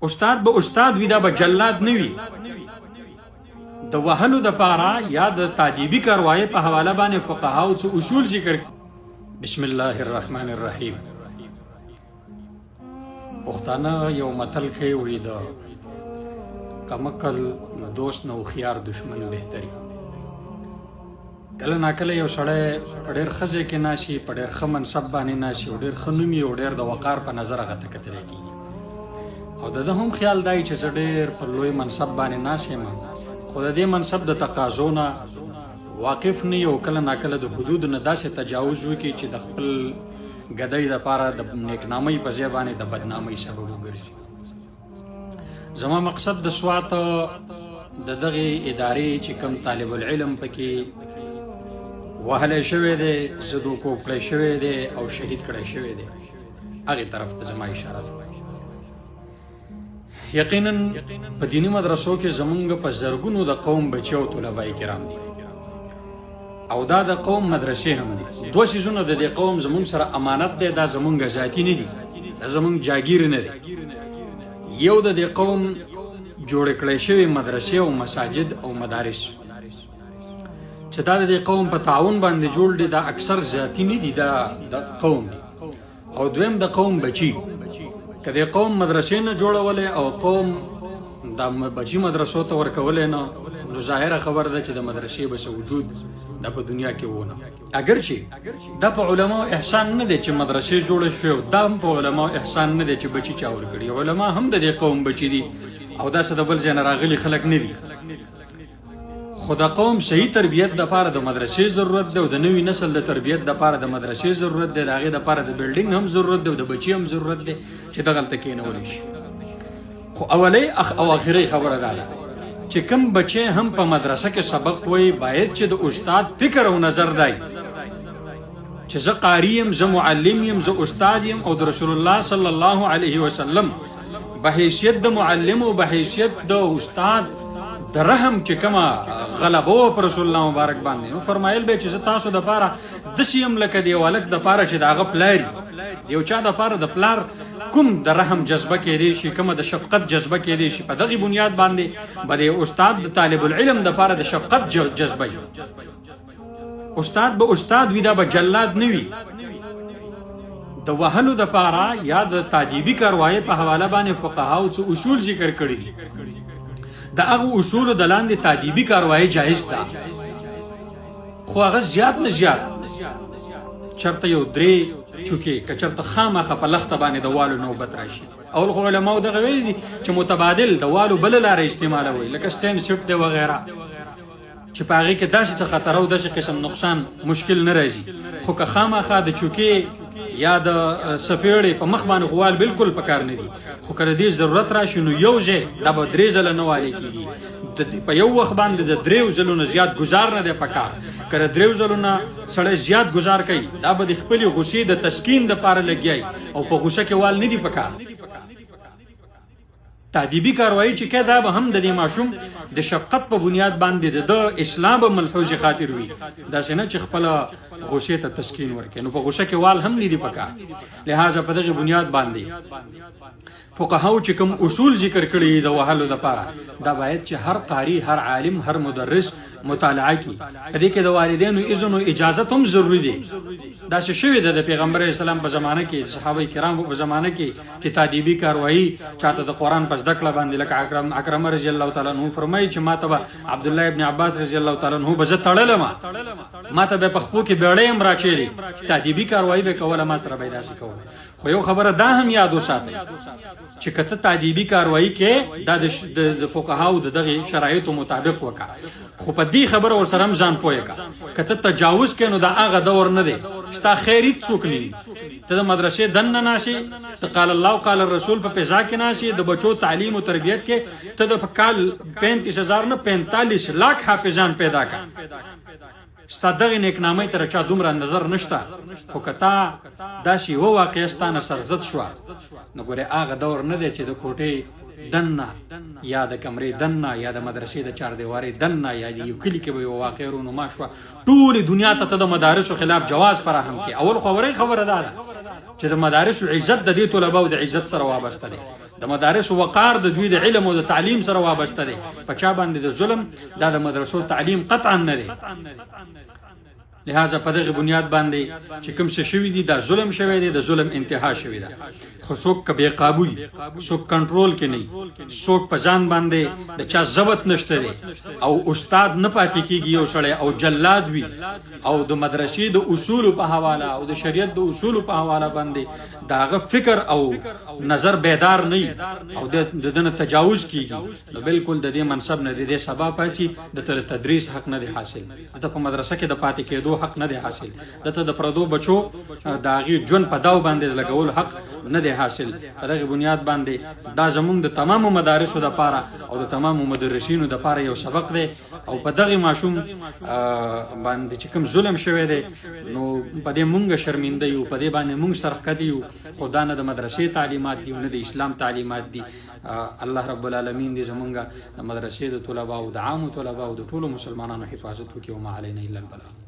استاد به استاد وي، دا به جلاد نه وي. د وهلو د پاره یا د تادیبي کاروایی په حواله باندې فقهاو څه اصول ذکر. بسم الله الرحمن الرحیم. پښتانه یو متل کوي، وایي د کمکل دوست نه هوښیار دشمن بهتري. کله ناکله یو سړی په ډېر ښه ځای کې ناشي، په ډېر ښه منصب باندې ناشي او ډېر ښه نوم یې او ډېر د وقار په نظر هغه ته کتلی کېږي او د ده هم خیال دی چې زه ډېر پر لوی منصب باندې ناست یم، خو د دې منصب د تقاضو نه واقف نه یو. کله ناکله د حدودو نه داسې تجاوز وکړي چې د خپل ګدۍ دپاره د نیکنامۍ په ځای باندې د بدنامۍ سبب وګرځي. زما مقصد د سوات د دغې ادارې چې کوم طالب العلم پکې وهلی شوی دی، زدوکوب کړی شوی دی او شهید کړی شوی دی، هغې طرف ته زما اشاره ده. یقینا په دیني مدرسو کې زمونږ په زرګونو د قوم بچي او طلبای کرام دي او دا د قوم مدرسې هم دي. دوه څیزونه د دې قوم زمونږ سره امانت دی، دا زمونږ ذاتي نه دي، دا زمونږ جاګیر نه دی. یو د دې قوم جوړې کړی شوي مدرسې او مساجد او مدارس چې دا د دې قوم په تعاون باندې جوړ دي، دا اکثر ذاتي نه دي، دا د قوم دي. او دویم د قوم بچي، که د قوم مدرسې نه جوړولې او قوم دا بچي مدرسو ته ورکولې نه، نو ظاهره خبر ده چې د مدرسې بس وجود دا په دنیا کې ونه. اگر چې دا په علماء احسان نه دی چې مدرسې جوړې شوې، او دا هم په علماء احسان نه دی چې بچي چا ورکړي. علما هم د دې قوم بچي دي او داسې د بل ځای نه راغلي خلک نه دي. خو د قوم صحیح تربیت دپاره د مدرسې ضرورت دی او د نوي نسل د تربیت دپاره د مدرسې ضرورت دی، د هغې دپاره د بلډینګ هم ضرورت دی او د بچي هم ضرورت دی چې دغلته کېنولی شي. خو اولی او اخري خبره دا ده چې کوم بچی هم په مدرسه کې سبق وایي، باید چې د استاد فکر او نظر دی چې زه قاری یم، زه معلم یم، زه استاد یم او د رسول الله صلی الله علیه وسلم به حیثیت د معلم او به حیثیت د استاد د رحم چې کومه غلبه وه پر رسول الله مبارک باندې، نو فرمایل به چې زه تاسو دپاره داسې یم لکه د یو هلک دپاره چې د هغه پلار یو چا دپاره د پلار کوم د رحم جذبه کېدی شي، کومه د شفقت جذبه کېدی شي، په دغې بنیاد باندې به د استاد د طالب العلم دپاره د شفقت جذبه وي. استاد به استاد وي، دا به جلاد نه وي. د وهلو دپاره یا د تادیبي کاروایی په حواله باندې فقهاو څه اصول ذکر کړي دي. د هغو اصولو د لاندې تادیبي کاروایی جایز ده، خو هغه زیات نه زیات چېرته یو درې چوکې که چېرته خامخه په لخته باندې د والو نوبت راشي. اول خو علماو دغه ویلي دي چې متبادل د والو بله لاره استعمالوئ، لکه سټینډ سیټ دی وغیره، چې په هغې کې داسې څه خطره او داسې قسم نقصان مشکل نه راځي. خو که خامخه د چوکې یا د سفیړې په مخ باندې غوال بالکل پکار نه دي، خو که د دې ضرورت راشي نو یو ځای دا به 3 ځله نه والي کېږي. په یو وخت باندې د 3 ځلو نه زیات ګزار نه دی پکار. که د 3 ځلو نه سړی زیات ګزار کوي، دا به د خپلې غصې د تسکین دپاره لګیایي او په غصه کې وال نه دي پکار. تادیبي کاروایی چې کې دا به هم د دې ماشوم د شفقت په بنیاد باندې د اسلام به ملحوظ خاطر وي، داسې نه چې خپله غصې ته تسکین ورکړي، نو په غصه کې وال هم نه دي پکار. لہذا په دغې بنیاد باندې فقهاو چې کوم اصول ذکر کړي د وهلو دپاره، دا باید چې هر قاری، هر عالم، هر مدرس مطالعه کړي. په دې کې د والدینو اذن او اجازت هم ضروري دی. داسې شوي ده د پیغمبر علیه السلام په زمانه کې، صحابه کرامو په زمانه کې، چې تادیبي کاروایی چاته د قرآن په زده کړه باندې، لکه اکرمه رضی الله تعالی عنه فرمایي چې ما ته به عبدالله ابن عباس رضی الله تعالی عنه به زه تړلم، ما ته به په خپو کې بیړۍ هم راچېرې، تادیبي کاروایی به کوله، ما سره به یې داسې کوله. خو یو خبره دا هم یاد وساتئ چې که ته تادیبي کاروایی کې دا د فقهاو د دغې شرایطو مطابق وکړه، خو په دې خبره ورسره هم ځان پوه کړه. که ته تجاوز کوې نو دا هغه دور نه دی، ستا خیر هېڅ څوک نه وي. ته د مدرسې دننه ناستې، ته قال الله او قال الرسول په فضا کې ناستې، د بچو تعلیم او تربیت کې ته د په کال 35,000 نه 45 لاک حافظان پیدا کړه. ستا دغې نیکنامۍ ته چا دومره نظر نشته، خو که تا داسې یوه واقعه ستا نه سرزد شوه، نو ګورې هغه دور نه دی چې د کوټې دننه یا د کمرې دننه یا د مدرسې د چاردیوارۍ دننه یا د یو کلي کې به یوه واقعه رونما شوه، ټولې دنیا ته ته د مدارسو خلاف جواز فراهم کړي. اول خو اورۍ خبره دا ده چې د مدارس عزت د دې طلباو د عزت سره وابسته دی، د مدارس وقار د دوی د علم او د تعلیم سره وابسته دی. په چا باندې د ظلم دا د مدرسو تعلیم قطعا نه دی. لہذا په دغه بنیاد باندې چې کوم څه شوي دي دا ظلم شوی دی، د ظلم انتها شوی ده. خو څوک که بې قابو وي، څوک کنټرول کې نه وي، څوک په ځان باندې د چا ضبط نشته دی او استاد نه پاتې کېږي یو سړی او جلاد وي او د مدرسې د اصولو په حواله او د شریعت د اصولو په حواله باندې د هغه فکر او نظر بیدار نه وي او د دنه تجاوز کېږي، نو بالکل د دې منصب نه د دې سبا پاسي د تدریس حق نه دی حاصل، د په مدرسه کې د پاتې کېدو حق نه دی حاصل، دته د پردو بچو د هغې ژوند په داو باندې لګول حق نه دی حاصل. په دغه بنیاد باندې دا زمونږ د تمامو مدارسو دپاره او د تمامو مدرسینو دپاره یو سبق دی او په دغه ماشوم باندې چې کوم ظلم شوی دی نو په دې مونږ شرمنده یو، په دې باندې مونږ سرښکته یو، خو دا نه د مدرسې تعلیمات دي نه د اسلام تعلیمات دي. الله رب العالمین دې زمونږ د مدرسې د طلباو د عامو طلباو د ټولو مسلمانانو حفاظت وکړي. وما علینا الا البلاغ.